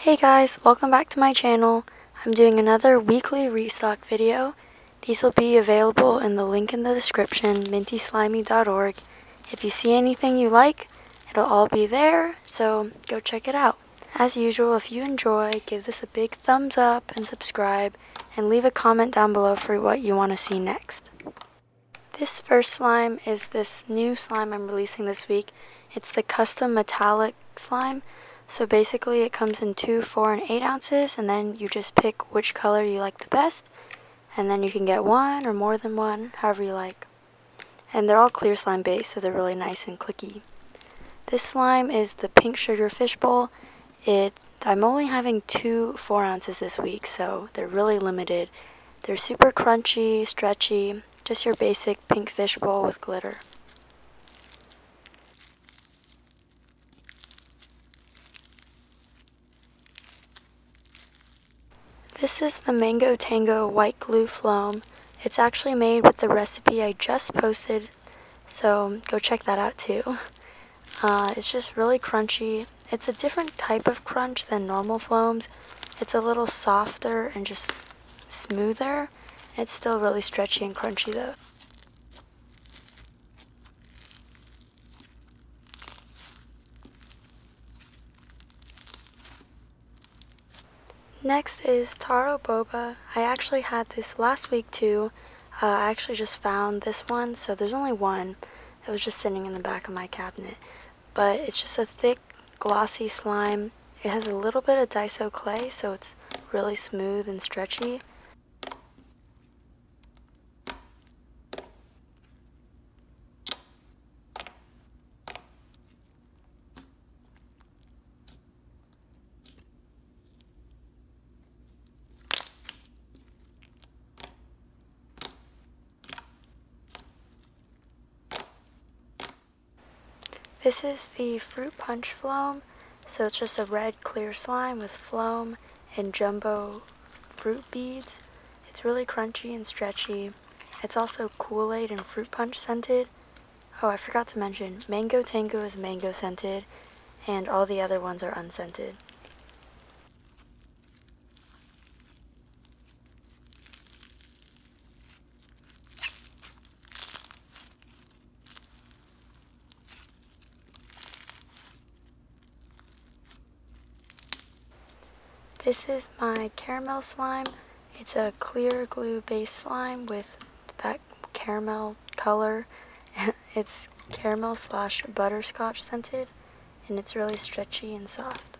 Hey guys, welcome back to my channel. I'm doing another weekly restock video. These will be available in the link in the description, mintyslimey.org. If you see anything you like, it'll all be there, so go check it out. As usual, if you enjoy, give this a big thumbs up and subscribe, and leave a comment down below for what you want to see next. This first slime is this new slime I'm releasing this week. It's the custom metallic slime. So basically it comes in 2, 4, and 8 ounces, and then you just pick which color you like the best, and then you can get one or more than one, however you like. And they're all clear slime based, so they're really nice and clicky. This slime is the pink sugar fishbowl. I'm only having 2 4 ounces this week, so they're really limited. They're super crunchy, stretchy, just your basic pink fishbowl with glitter. This is the Mango Tango white glue floam. It's actually made with the recipe I just posted, so go check that out too. It's just really crunchy. It's a different type of crunch than normal floams. It's a little softer and just smoother. It's still really stretchy and crunchy though. Next is taro boba. I actually had this last week too. I actually just found this one, so there's only one. It was just sitting in the back of my cabinet. But it's just a thick, glossy slime. It has a little bit of Daiso clay, so it's really smooth and stretchy. This is the fruit punch floam, so it's just a red clear slime with floam and jumbo fruit beads. It's really crunchy and stretchy. It's also Kool-Aid and fruit punch scented. Oh, I forgot to mention, Mango Tango is mango scented, and all the other ones are unscented. This is my caramel slime. It's a clear glue based slime with that caramel color. It's caramel / butterscotch scented, and it's really stretchy and soft.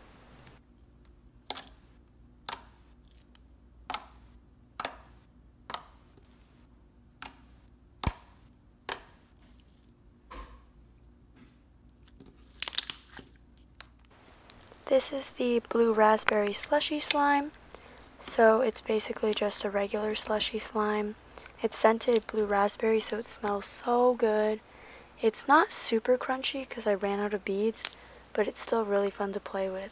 This is the blue raspberry slushee slime. So it's basically just a regular slushee slime. It's scented blue raspberry, so it smells so good. It's not super crunchy because I ran out of beads, but it's still really fun to play with.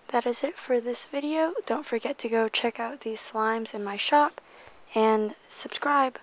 That is it for this video. Don't forget to go check out these slimes in my shop and subscribe.